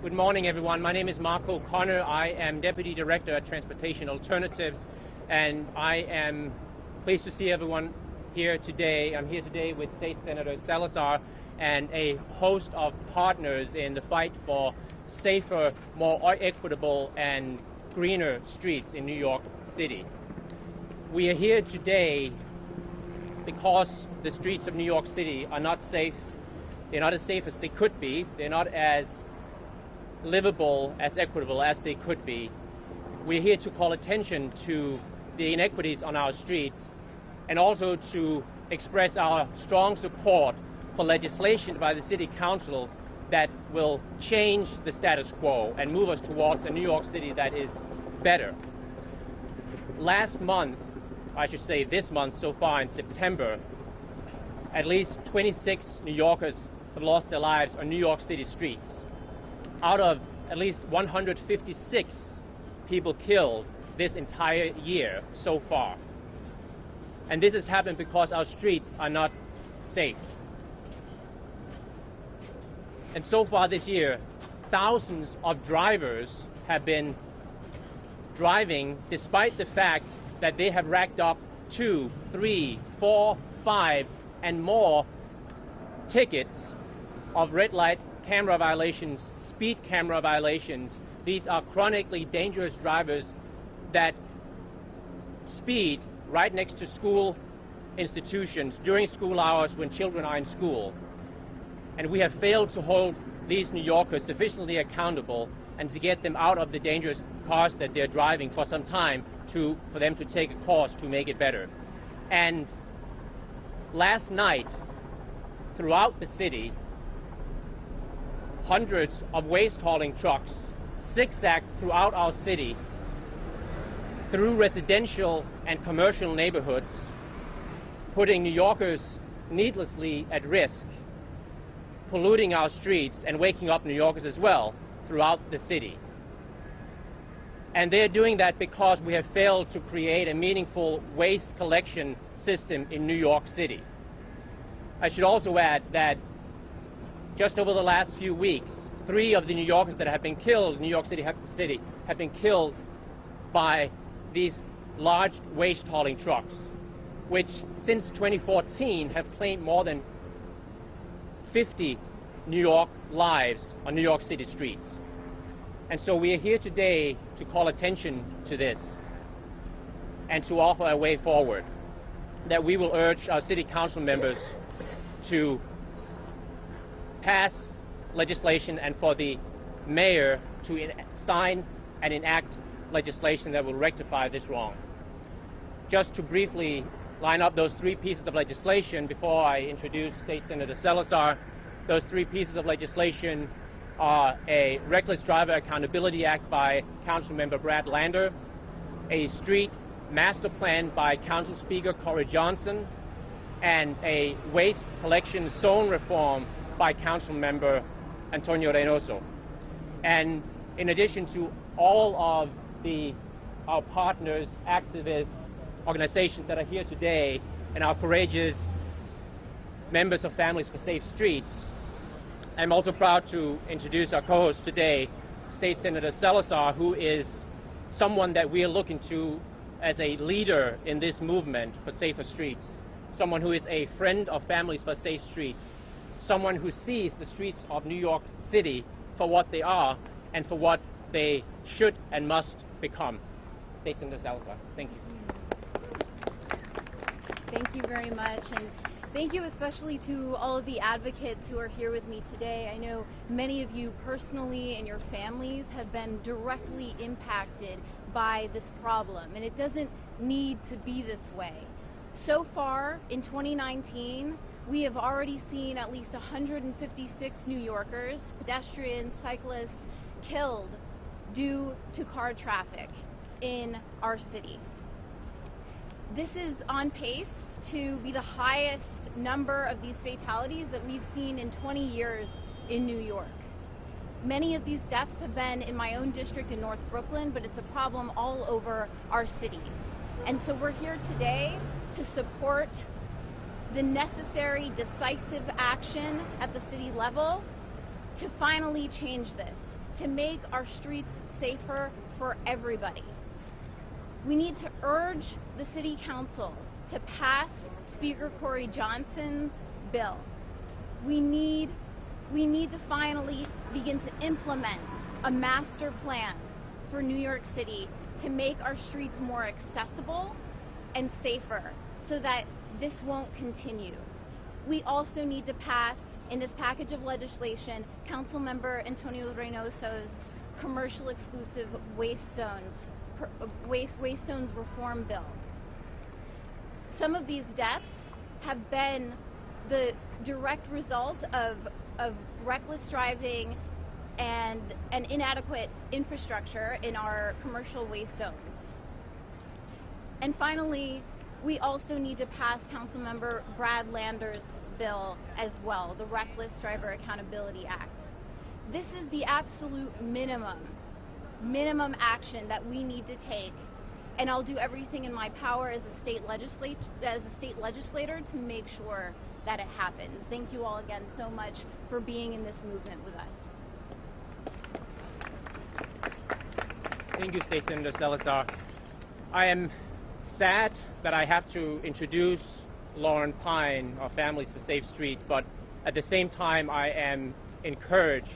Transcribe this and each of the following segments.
Good morning, everyone. My name is OConnor. I am Deputy Director at Transportation Alternatives, and I am pleased to see everyone here today. I'm here today with State Senator Salazar and a host of partners in the fight for safer, more equitable, and greener streets in New York City. We are here today because the streets of New York City are not safe. They're not as safe as they could be. They're not as livable, as equitable as they could be. We're here to call attention to the inequities on our streets and also to express our strong support for legislation by the City Council that will change the status quo and move us towards a New York City that is better. Last month, I should say this month so far in September, at least 26 New Yorkers have lost their lives on New York City streets. Out of at least 156 people killed this entire year so far. And this has happened because our streets are not safe. And so far this year, thousands of drivers have been driving despite the fact that they have racked up 2, 3, 4, 5, and more tickets of red light camera violations, speed camera violations. These are chronically dangerous drivers that speed right next to school institutions during school hours when children are in school. And we have failed to hold these New Yorkers sufficiently accountable and to get them out of the dangerous cars that they're driving for some time for them to take a course to make it better. And last night, throughout the city, hundreds of waste hauling trucks zigzagged throughout our city through residential and commercial neighborhoods, putting New Yorkers needlessly at risk, polluting our streets and waking up New Yorkers as well throughout the city. And they're doing that because we have failed to create a meaningful waste collection system in New York City. I should also add that just over the last few weeks, 3 of the New Yorkers that have been killed in New York City have been killed by these large waste hauling trucks, which since 2014 have claimed more than 50 New York lives on New York City streets. And so we are here today to call attention to this and to offer a way forward that we will urge our city council members to pass legislation and for the mayor to sign and enact legislation that will rectify this wrong. Just to briefly line up those 3 pieces of legislation before I introduce State Senator Salazar, those 3 pieces of legislation are a Reckless Driver Accountability Act by Councilmember Brad Lander, a street master plan by Council Speaker Clara Johnson, and a waste collection zone reform by Councilmember Antonio Reynoso. And in addition to all of our partners, activists, organizations that are here today, and our courageous members of Families for Safe Streets, I'm also proud to introduce our co-host today, State Senator Salazar, who is someone that we are looking to as a leader in this movement for safer streets, someone who is a friend of Families for Safe Streets, someone who sees the streets of New York City for what they are and for what they should and must become. State Senator Salazar, thank you. Thank you very much, and thank you especially to all of the advocates who are here with me today. I know many of you personally and your families have been directly impacted by this problem, and it doesn't need to be this way. So far in 2019, we have already seen at least 156 New Yorkers, pedestrians, cyclists, killed due to car traffic in our city. This is on pace to be the highest number of these fatalities that we've seen in 20 years in New York. Many of these deaths have been in my own district in North Brooklyn, but it's a problem all over our city. And so we're here today to support the necessary decisive action at the city level to finally change this, to make our streets safer for everybody. We need to urge the City Council to pass Speaker Clara Johnson's bill. We need to finally begin to implement a master plan for New York City to make our streets more accessible and safer so that this won't continue. We also need to pass, in this package of legislation, Councilmember Antonio Reynoso's commercial exclusive waste zones reform bill. Some of these deaths have been the direct result of reckless driving and an inadequate infrastructure in our commercial waste zones. And finally, we also need to pass Councilmember Brad Lander's bill as well, the Reckless Driver Accountability Act. This is the absolute minimum action that we need to take, and I'll do everything in my power as a state legislator to make sure that it happens. Thank you all again so much for being in this movement with us. Thank you, State Senator Salazar. I am sad that I have to introduce Lauren Pine of Families for Safe Streets, but at the same time I am encouraged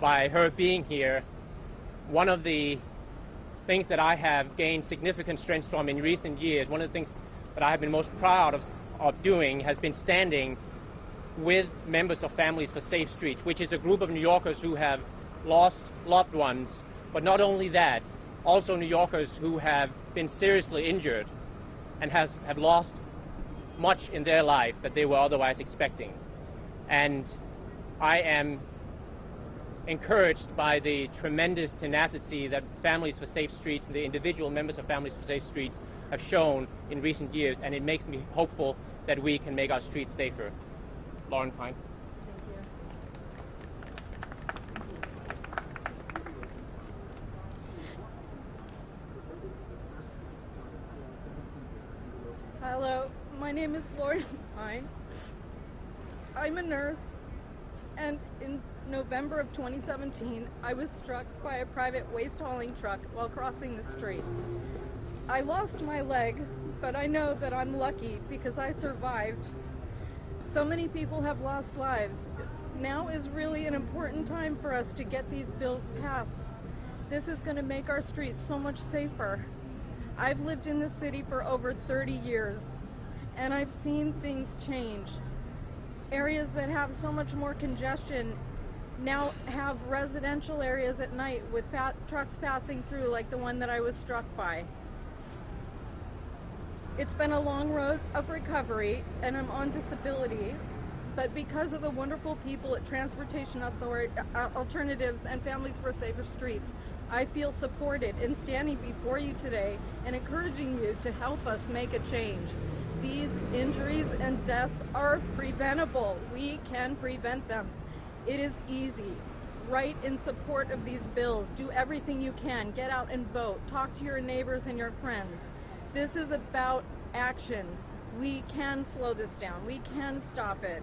by her being here. One of the things that I have gained significant strength from in recent years, one of the things that I have been most proud of doing has been standing with members of Families for Safe Streets, which is a group of New Yorkers who have lost loved ones, but not only that, also New Yorkers who have been seriously injured and have lost much in their life that they were otherwise expecting. And I am encouraged by the tremendous tenacity that Families for Safe Streets and the individual members of Families for Safe Streets have shown in recent years, and it makes me hopeful that we can make our streets safer. Lauren Pine. Hello, my name is Laurie Pine. I'm a nurse, and in November of 2017, I was struck by a private waste hauling truck while crossing the street. I lost my leg, but I know that I'm lucky because I survived. So many people have lost lives. Now is really an important time for us to get these bills passed. This is going to make our streets so much safer. I've lived in the city for over 30 years, and I've seen things change. Areas that have so much more congestion now have residential areas at night with trucks passing through, like the one that I was struck by. It's been a long road of recovery, and I'm on disability, but because of the wonderful people at Transportation Alternatives and Families for Safer Streets, I feel supported in standing before you today and encouraging you to help us make a change. These injuries and deaths are preventable. We can prevent them. It is easy. Write in support of these bills. Do everything you can. Get out and vote. Talk to your neighbors and your friends. This is about action. We can slow this down. We can stop it.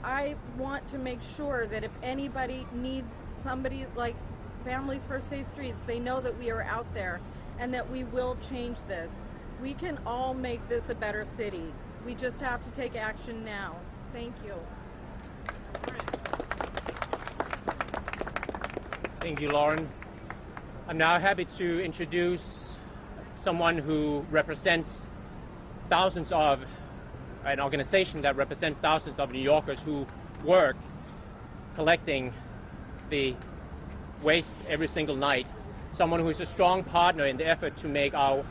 I want to make sure that if anybody needs somebody like Families for Safe Streets, they know that we are out there and that we will change this. We can all make this a better city. We just have to take action now. Thank you. Thank you, Lauren. I'm now happy to introduce someone who represents thousands of, an organization that represents thousands of New Yorkers who work collecting the waste every single night. Someone who is a strong partner in the effort to make our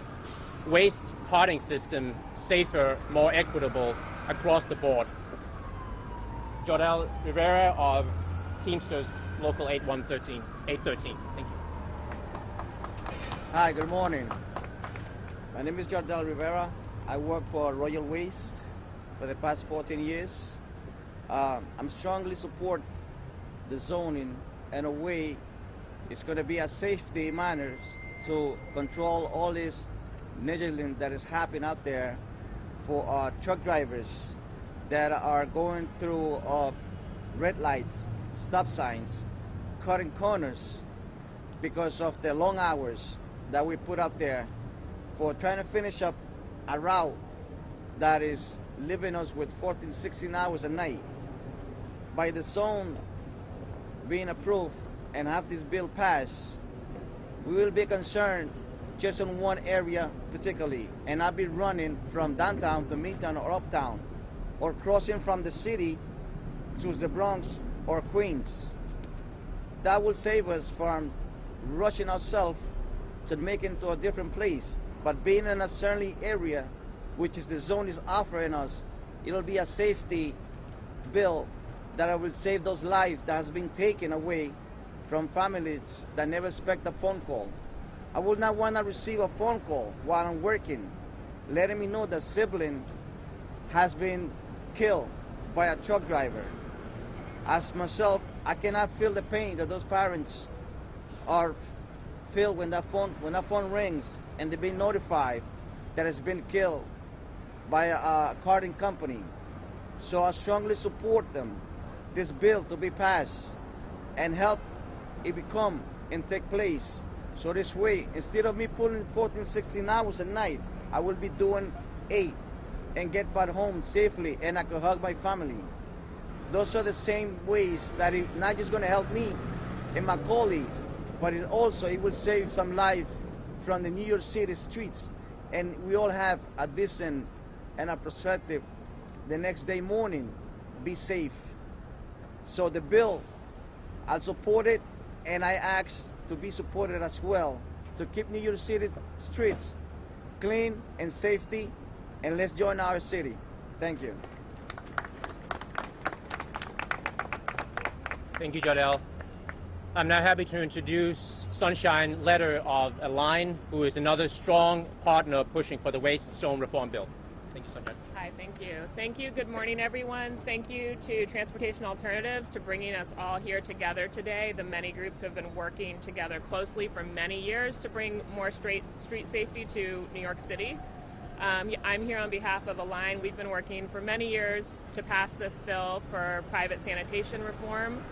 waste carting system safer, more equitable across the board. Jordell Rivera of Teamsters Local 813. Thank you. Hi, good morning. My name is Jordell Rivera. I work for Royal Waste for the past 14 years. I'm strongly support the zoning in a way it's going to be a safety manner to control all this negligence that is happening out there for truck drivers that are going through red lights, stop signs, cutting corners because of the long hours that we put out there for trying to finish up a route that is leaving us with 14, 16 hours a night. By the zone being approved and have this bill passed, we will be concerned just on one area particularly, and I'll be running from downtown to Midtown or uptown, or crossing from the city to the Bronx or Queens. That will save us from rushing ourselves to make it to a different place. But being in a certain area, which is the zone is offering us, it'll be a safety bill that will save those lives that has been taken away from families that never expect a phone call. I would not want to receive a phone call while I'm working, letting me know that sibling has been killed by a truck driver. As myself, I cannot feel the pain that those parents are feel when that phone rings and they've been notified that it's been killed by a carting company. So I strongly support them, this bill to be passed and help it become and take place. So this way, instead of me pulling 14, 16 hours a night, I will be doing 8 and get back home safely, and I can hug my family. Those are the same ways that it's not just going to help me and my colleagues, but it will save some lives from the New York City streets. And we all have a decent and a perspective the next day morning, be safe. So the bill, I'll support it, and I ask to be supported as well to keep New York City streets clean and safety, and let's join our city. Thank you. Thank you, Jardel. I'm now happy to introduce Sunshine Letter of Align, who is another strong partner pushing for the waste zone reform bill. Thank you, Sunshine. Hi, thank you. Thank you. Good morning, everyone. Thank you to Transportation Alternatives for bringing us all here together today. The many groups have been working together closely for many years to bring more street safety to New York City. I'm here on behalf of Align. We've been working for many years to pass this bill for private sanitation reform.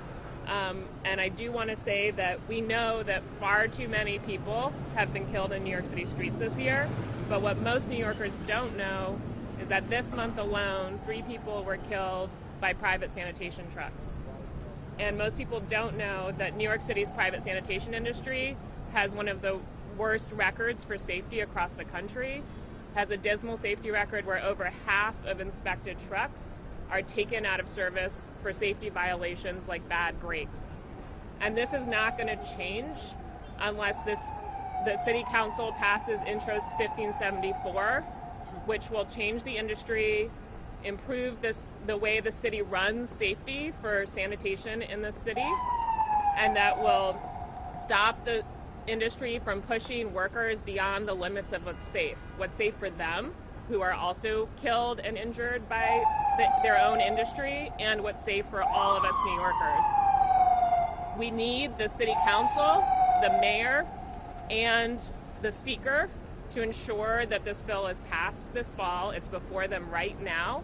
And I do want to say that we know that far too many people have been killed in New York City streets this year. But what most New Yorkers don't know is that this month alone, 3 people were killed by private sanitation trucks. And most people don't know that New York City's private sanitation industry has one of the worst records for safety across the country, has a dismal safety record where over half of inspected trucks are taken out of service for safety violations like bad brakes. And this is not going to change unless the City Council passes Intros 1574, which will change the industry, improve the way the city runs safety for sanitation in the city, and that will stop the industry from pushing workers beyond the limits of what's safe for them, who are also killed and injured by their own industry, and what's safe for all of us New Yorkers. We need the City Council, the mayor, and the speaker to ensure that this bill is passed this fall. It's before them right now,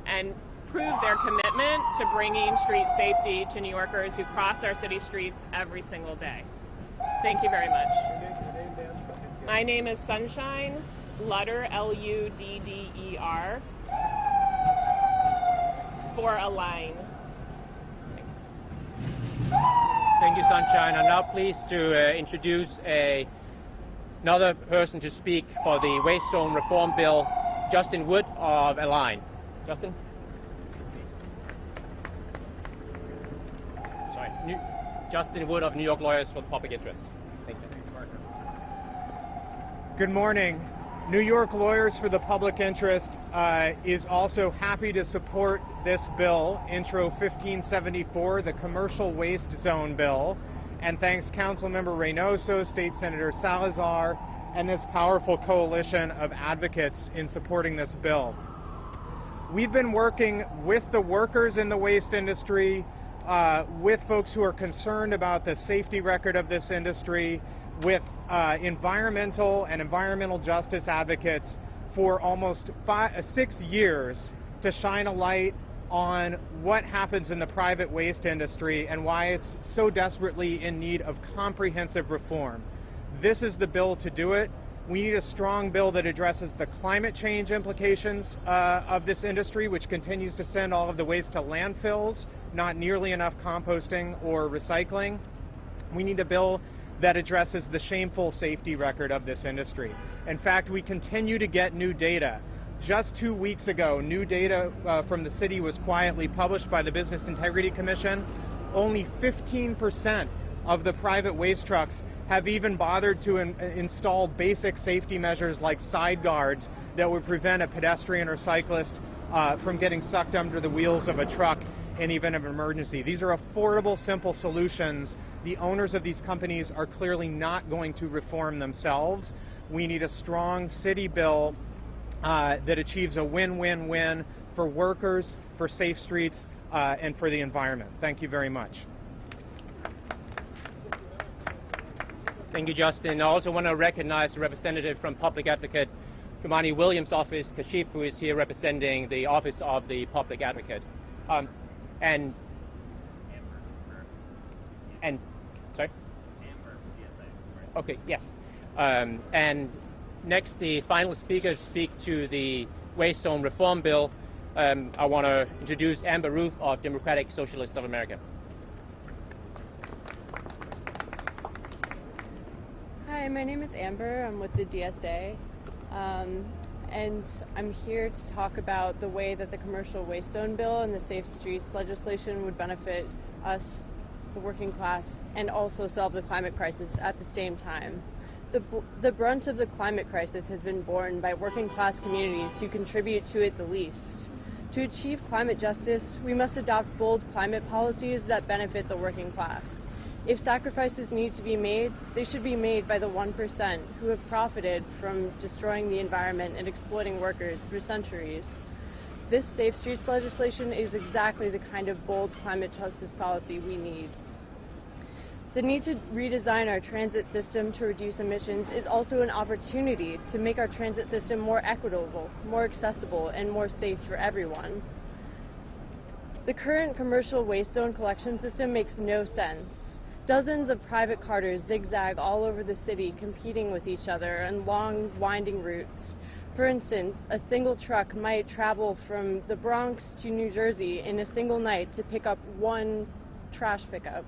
and prove their commitment to bringing street safety to New Yorkers who cross our city streets every single day. Thank you very much. My name is Sunshine Ludder, Ludder, for Align. Thank you, Sunshine. I'm now pleased to introduce another person to speak for the waste zone reform bill, Justin Wood of Align. Justin? Sorry, Justin Wood of New York Lawyers for the Public Interest. Thank you. Thanks, Mark. Good morning. New York Lawyers for the Public Interest is also happy to support this bill, Intro 1574, the Commercial Waste Zone Bill, and thanks Councilmember Reynoso, State Senator Salazar, and this powerful coalition of advocates in supporting this bill. We've been working with the workers in the waste industry, with folks who are concerned about the safety record of this industry, with environmental and environmental justice advocates for almost 6 years to shine a light on what happens in the private waste industry and why it's so desperately in need of comprehensive reform. This is the bill to do it. We need a strong bill that addresses the climate change implications of this industry, which continues to send all of the waste to landfills, not nearly enough composting or recycling. We need a bill that addresses the shameful safety record of this industry. In fact, we continue to get new data. Just 2 weeks ago, new data from the city was quietly published by the Business Integrity Commission. Only 15% of the private waste trucks have even bothered to install basic safety measures like side guards that would prevent a pedestrian or cyclist from getting sucked under the wheels of a truck in the event of an emergency. These are affordable, simple solutions. The owners of these companies are clearly not going to reform themselves. We need a strong city bill that achieves a win-win-win for workers, for safe streets, and for the environment. Thank you very much. Thank you, Justin. I also want to recognize a representative from Public Advocate Kimani Williams' office, Kashif, who is here representing the Office of the Public Advocate. And sorry? Okay, yes. And next, the final speaker to speak to the Waste Zone Reform Bill. I want to introduce Amber Ruth of Democratic Socialists of America. Hi, my name is Amber. I'm with the DSA, and I'm here to talk about the way that the Commercial Waste Zone Bill and the Safe Streets legislation would benefit us, the working class, and also solve the climate crisis at the same time. The brunt of the climate crisis has been borne by working class communities who contribute to it the least. To achieve climate justice, we must adopt bold climate policies that benefit the working class. If sacrifices need to be made, they should be made by the 1% who have profited from destroying the environment and exploiting workers for centuries. This Safe Streets legislation is exactly the kind of bold climate justice policy we need. The need to redesign our transit system to reduce emissions is also an opportunity to make our transit system more equitable, more accessible, and more safe for everyone. The current commercial waste zone collection system makes no sense. Dozens of private carters zigzag all over the city, competing with each other on long, winding routes. For instance, a single truck might travel from the Bronx to New Jersey in a single night to pick up one trash pickup.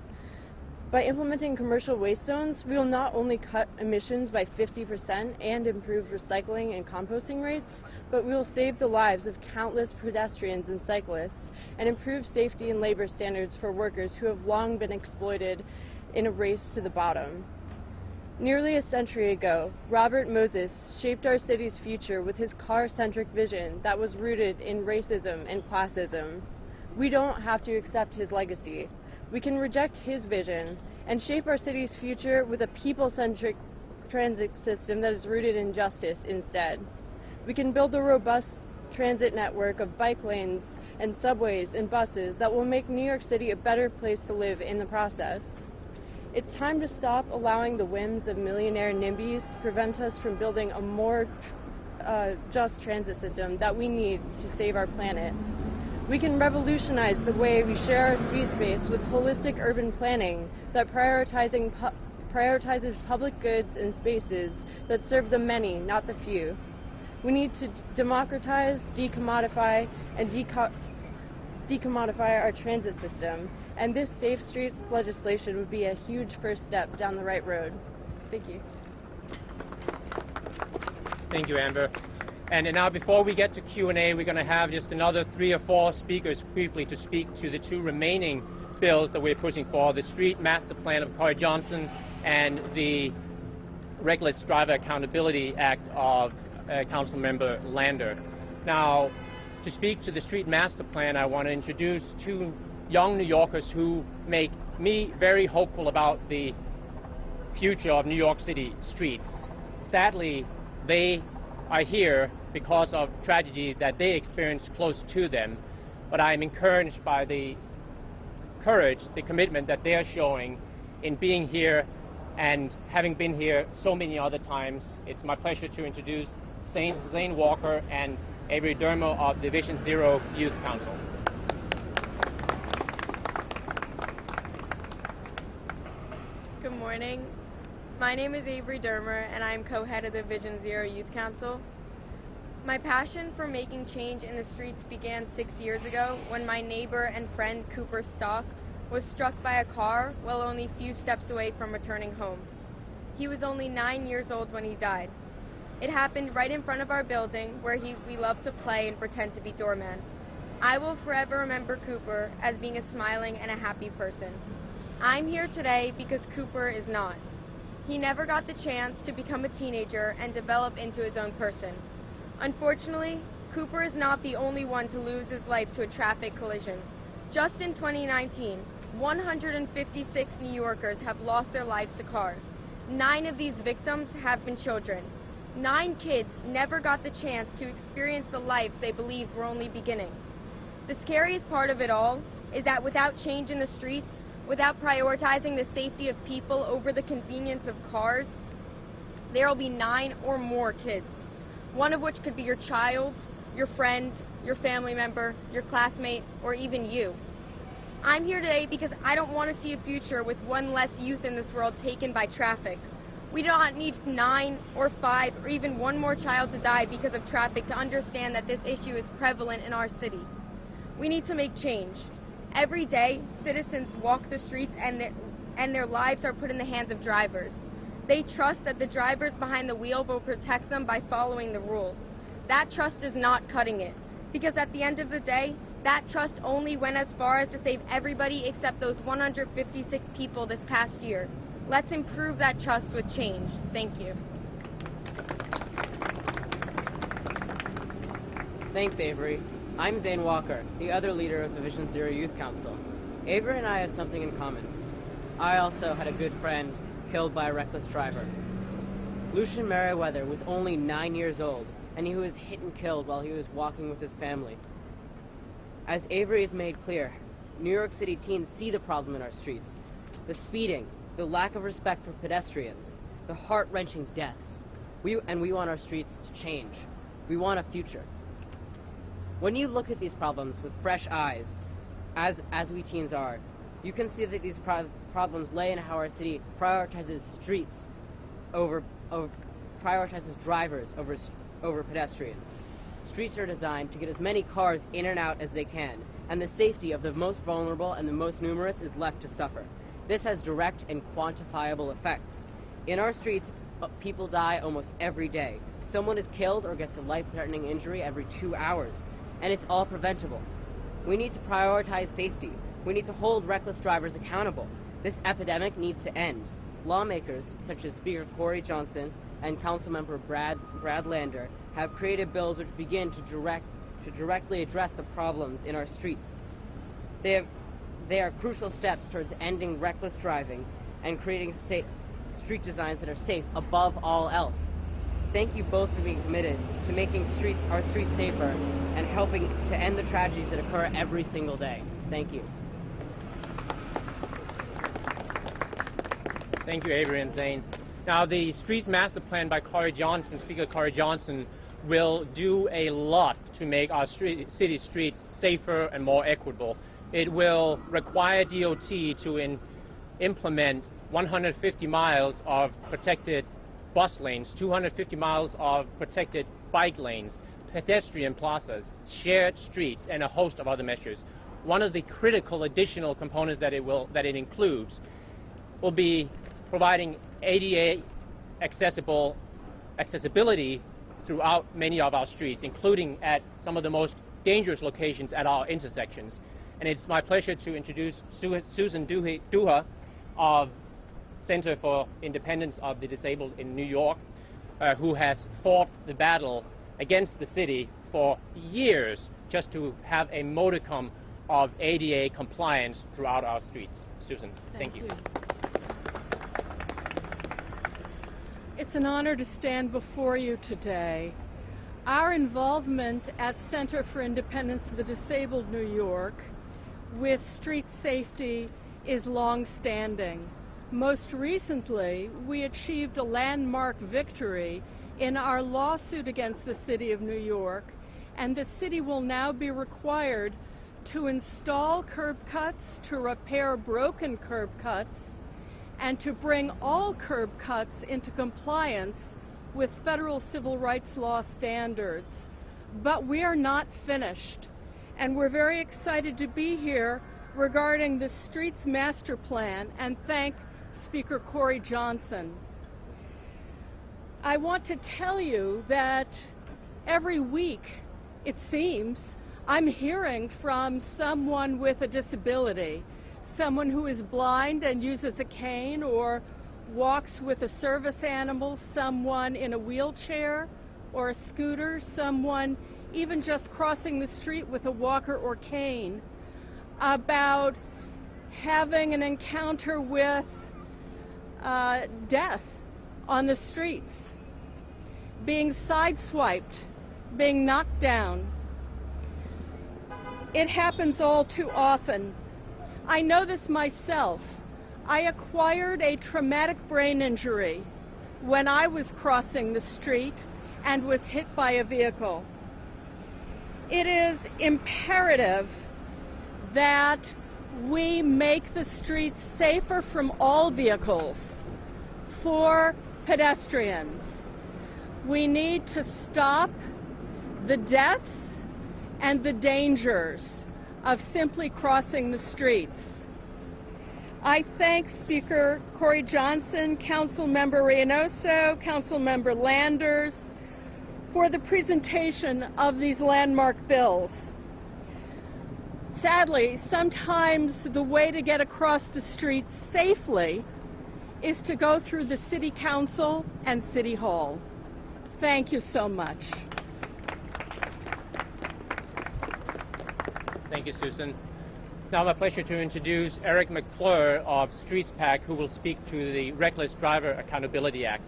By implementing commercial waste zones, we will not only cut emissions by 50% and improve recycling and composting rates, but we will save the lives of countless pedestrians and cyclists and improve safety and labor standards for workers who have long been exploited in a race to the bottom. Nearly a century ago, Robert Moses shaped our city's future with his car-centric vision that was rooted in racism and classism. We don't have to accept his legacy. We can reject his vision and shape our city's future with a people-centric transit system that is rooted in justice instead. We can build a robust transit network of bike lanes and subways and buses that will make New York City a better place to live in the process. It's time to stop allowing the whims of millionaire NIMBYs prevent us from building a more just transit system that we need to save our planet. We can revolutionize the way we share our street space with holistic urban planning that prioritizes public goods and spaces that serve the many, not the few. We need to democratize, decommodify, and decommodify our transit system, and this Safe Streets legislation would be a huge first step down the right road. Thank you. Thank you, Amber. And now before we get to Q&A, we're going to have just another 3 or 4 speakers briefly to speak to the 2 remaining bills that we're pushing for, the Street Master Plan of Clara Johnson and the Reckless Driver Accountability Act of Councilmember Lander. Now, to speak to the Street Master Plan, I want to introduce 2 young New Yorkers who make me very hopeful about the future of New York City streets. Sadly, they are here because of tragedy that they experienced close to them, but I am encouraged by the courage, the commitment that they are showing in being here and having been here so many other times. It's my pleasure to introduce Zane Walker and Avery Dermer of Division 0 Youth Council. morning. My name is Avery Dermer, and I am co-head of the Vision Zero Youth Council. My passion for making change in the streets began 6 years ago when my neighbor and friend Cooper Stock was struck by a car while only a few steps away from returning home. He was only 9 years old when he died. It happened right in front of our building where we loved to play and pretend to be doorman. I will forever remember Cooper as being a smiling and a happy person. I'm here today because Cooper is not. He never got the chance to become a teenager and develop into his own person. Unfortunately, Cooper is not the only one to lose his life to a traffic collision. Just in 2019, 156 New Yorkers have lost their lives to cars. 9 of these victims have been children. 9 kids never got the chance to experience the lives they believed were only beginning. The scariest part of it all is that without change in the streets, without prioritizing the safety of people over the convenience of cars, there will be 9 or more kids, one of which could be your child, your friend, your family member, your classmate, or even you. I'm here today because I don't want to see a future with one less youth in this world taken by traffic. We do not need 9 or 5 or even one more child to die because of traffic to understand that this issue is prevalent in our city. We need to make change. Every day, citizens walk the streets and their lives are put in the hands of drivers. They trust that the drivers behind the wheel will protect them by following the rules. That trust is not cutting it, because at the end of the day, that trust only went as far as to save everybody except those 156 people this past year. Let's improve that trust with change. Thank you. Thanks, Avery. I'm Zane Walker, the other leader of the Vision Zero Youth Council. Avery and I have something in common. I also had a good friend killed by a reckless driver. Lucian Merriweather was only 9 years old, and he was hit and killed while he was walking with his family. As Avery has made clear, New York City teens see the problem in our streets. The speeding, the lack of respect for pedestrians, the heart-wrenching deaths. We want our streets to change. We want a future. When you look at these problems with fresh eyes, as we teens are, you can see that these problems lay in how our city prioritizes streets prioritizes drivers over pedestrians. Streets are designed to get as many cars in and out as they can, and the safety of the most vulnerable and the most numerous is left to suffer. This has direct and quantifiable effects. In our streets, people die almost every day. Someone is killed or gets a life-threatening injury every 2 hours, and it's all preventable. We need to prioritize safety. We need to hold reckless drivers accountable. This epidemic needs to end. Lawmakers, such as Speaker Clara Johnson and Councilmember Brad Lander, have created bills which begin to directly address the problems in our streets. They are crucial steps towards ending reckless driving and creating street designs that are safe above all else. Thank you both for being committed to making our streets safer and helping to end the tragedies that occur every single day. Thank you. Thank you, Avery and Zane. Now, the Streets Master Plan by Clara Johnson, Speaker Clara Johnson, will do a lot to make our city streets safer and more equitable. It will require DOT to implement 150 miles of protected bus lanes, 250 miles of protected bike lanes, pedestrian plazas, shared streets, and a host of other measures. One of the critical additional components that it includes will be providing ADA accessibility throughout many of our streets, including at some of the most dangerous locations at our intersections. And it's my pleasure to introduce Susan Duha of Center for Independence of the Disabled in New York, who has fought the battle against the city for years just to have a modicum of ADA compliance throughout our streets. Susan, thank you. It's an honor to stand before you today. Our involvement at Center for Independence of the Disabled New York with street safety is long-standing. Most recently, we achieved a landmark victory in our lawsuit against the City of New York, and the city will now be required to install curb cuts, to repair broken curb cuts, and to bring all curb cuts into compliance with federal civil rights law standards. But we are not finished, and we're very excited to be here regarding the Streets Master Plan and thank Speaker Clara Johnson. I want to tell you that every week, it seems, I'm hearing from someone with a disability, someone who is blind and uses a cane or walks with a service animal, someone in a wheelchair or a scooter, someone even just crossing the street with a walker or cane, about having an encounter with death on the streets, being sideswiped, being knocked down. It happens all too often. I know this myself. I acquired a traumatic brain injury when I was crossing the street and was hit by a vehicle. It is imperative that we make the streets safer from all vehicles for pedestrians. We need to stop the deaths and the dangers of simply crossing the streets. I thank Speaker Clara Johnson, Councilmember Reynoso, Councilmember Landers for the presentation of these landmark bills. Sadly, sometimes the way to get across the street safely is to go through the City Council and City Hall. Thank you so much. Thank you, Susan. It's now my pleasure to introduce Eric McClure of Streets PAC, who will speak to the Reckless Driver Accountability Act.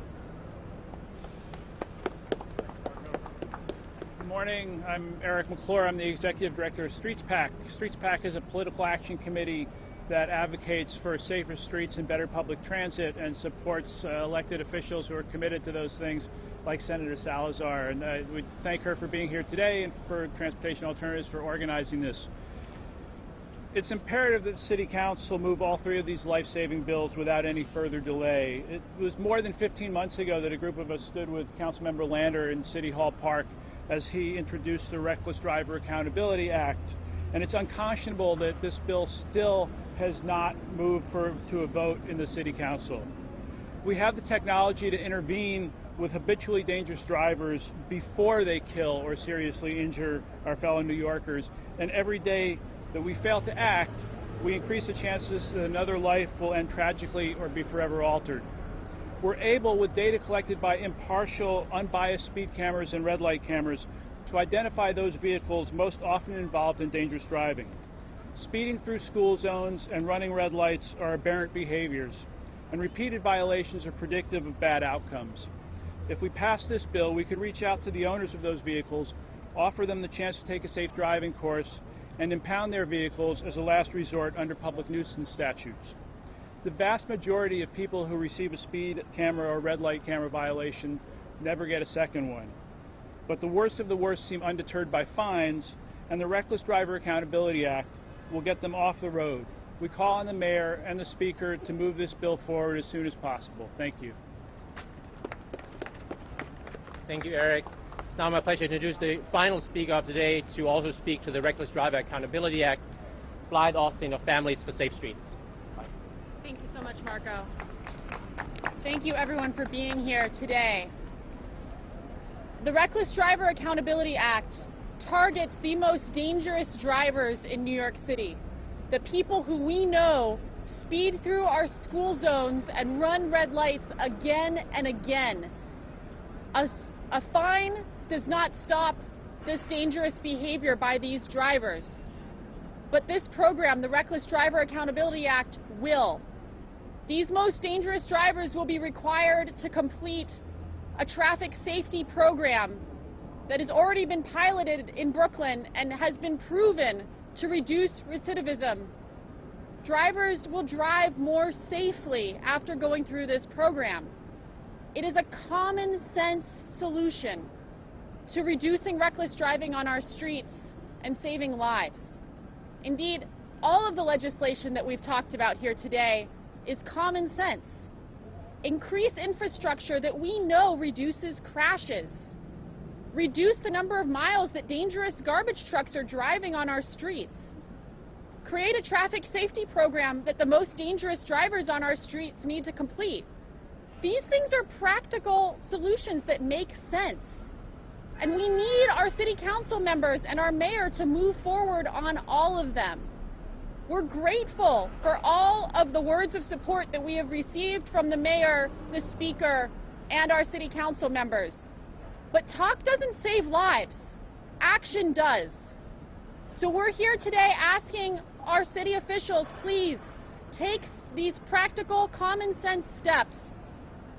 Good morning. I'm Eric McClure. I'm the Executive Director of Streets PAC. Streets PAC is a political action committee that advocates for safer streets and better public transit and supports elected officials who are committed to those things, like Senator Salazar. And we thank her for being here today and for Transportation Alternatives for organizing this. It's imperative that the City Council move all three of these life-saving bills without any further delay. It was more than 15 months ago that a group of us stood with Councilmember Lander in City Hall Park as he introduced the Reckless Driver Accountability Act. And it's unconscionable that this bill still has not moved to a vote in the City Council. We have the technology to intervene with habitually dangerous drivers before they kill or seriously injure our fellow New Yorkers. And every day that we fail to act, we increase the chances that another life will end tragically or be forever altered. We're able, with data collected by impartial, unbiased speed cameras and red light cameras, to identify those vehicles most often involved in dangerous driving. Speeding through school zones and running red lights are aberrant behaviors, and repeated violations are predictive of bad outcomes. If we pass this bill, we could reach out to the owners of those vehicles, offer them the chance to take a safe driving course, and impound their vehicles as a last resort under public nuisance statutes. The vast majority of people who receive a speed camera or red light camera violation never get a second one. But the worst of the worst seem undeterred by fines, and the Reckless Driver Accountability Act will get them off the road. We call on the mayor and the speaker to move this bill forward as soon as possible. Thank you. Thank you, Eric. It's now my pleasure to introduce the final speaker of the day to also speak to the Reckless Driver Accountability Act, Blythe Austin of Families for Safe Streets. Thank you so much, Marco. Thank you, everyone, for being here today. The Reckless Driver Accountability Act targets the most dangerous drivers in New York City, the people who we know speed through our school zones and run red lights again and again. A fine does not stop this dangerous behavior by these drivers. But this program, the Reckless Driver Accountability Act, will. These most dangerous drivers will be required to complete a traffic safety program that has already been piloted in Brooklyn and has been proven to reduce recidivism. Drivers will drive more safely after going through this program. It is a common sense solution to reducing reckless driving on our streets and saving lives. Indeed, all of the legislation that we've talked about here today is common sense. Increase infrastructure that we know reduces crashes. Reduce the number of miles that dangerous garbage trucks are driving on our streets. Create a traffic safety program that the most dangerous drivers on our streets need to complete. These things are practical solutions that make sense. And we need our city council members and our mayor to move forward on all of them. We're grateful for all of the words of support that we have received from the mayor, the speaker, and our city council members. But talk doesn't save lives. Action does. So we're here today asking our city officials, please take these practical, common sense steps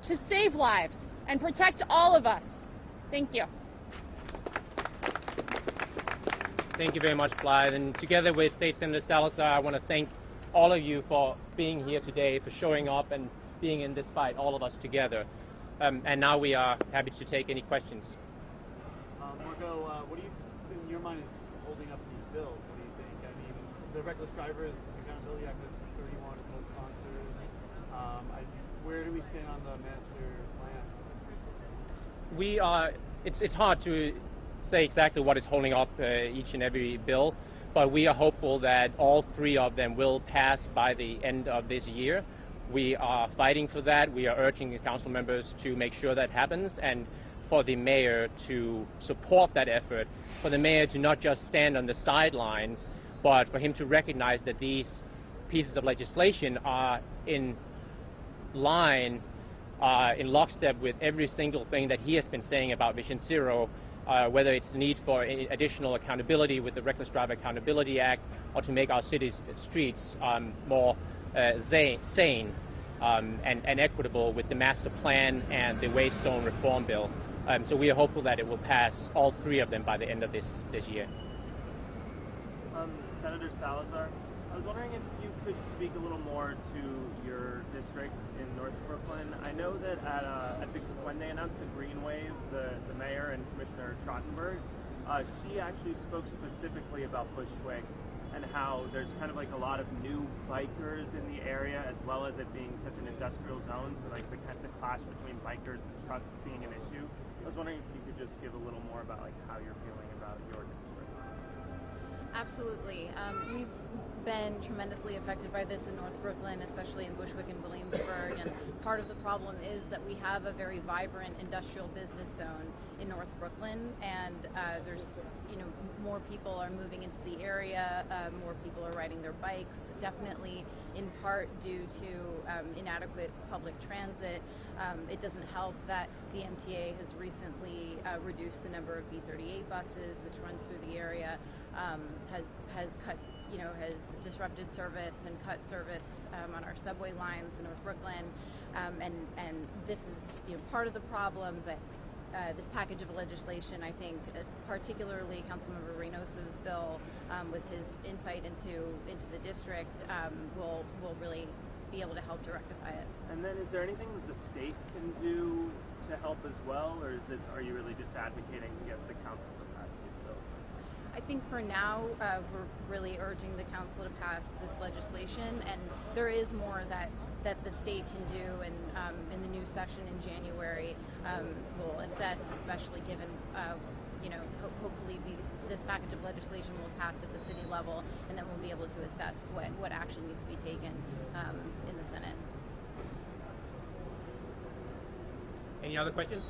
to save lives and protect all of us. Thank you. Thank you very much, Blythe. And together with State Senator Salazar, I want to thank all of you for being here today, for showing up and being in this fight, all of us together. And now we are happy to take any questions. Marco, what do you, in your mind, is holding up these bills? What do you think? I mean, the Reckless Drivers Accountability Act has 31 co-sponsors. Where do we stand on the master plan? We are. It's hard to say exactly what is holding up each and every bill, but we are hopeful that all three of them will pass by the end of this year. We are fighting for that. We are urging the council members to make sure that happens, and for the mayor to support that effort, for the mayor to not just stand on the sidelines, but for him to recognize that these pieces of legislation are in line, in lockstep with every single thing that he has been saying about Vision Zero, whether it's the need for additional accountability with the Reckless Driver Accountability Act, or to make our cities' streets more sane and equitable with the master plan and the waste zone reform bill. So we are hopeful that it will pass all three of them by the end of this year. Senator Salazar, I was wondering if you could speak a little more to your district in North Brooklyn. I know that when they announced the Green Wave, the mayor and Commissioner Trottenberg, she actually spoke specifically about Bushwick and how there's kind of like a lot of new bikers in the area, as well as it being such an industrial zone, so like the clash between bikers and trucks being an issue. I was wondering if you could just give a little more about like how you're feeling about your district. Absolutely. We've been tremendously affected by this in North Brooklyn, especially in Bushwick and Williamsburg, and part of the problem is that we have a very vibrant industrial business zone in North Brooklyn, and there's, more people are moving into the area, more people are riding their bikes, definitely in part due to inadequate public transit. It doesn't help that the MTA has recently reduced the number of B38 buses, which runs through the area, has cut, has disrupted service and cut service on our subway lines in North Brooklyn, and this is part of the problem. But this package of legislation, I think, particularly Councilmember Reynoso's bill, with his insight into the district, will really be able to help to rectify it. And then, is there anything that the state can do to help as well, or are you really just advocating to get the council to pass these bills? I think for now, we're really urging the council to pass this legislation, and there is more that the state can do, and in the new session in January, we'll assess, especially given, hopefully this package of legislation will pass at the city level, and then we'll be able to assess what action needs to be taken in the Senate. Any other questions?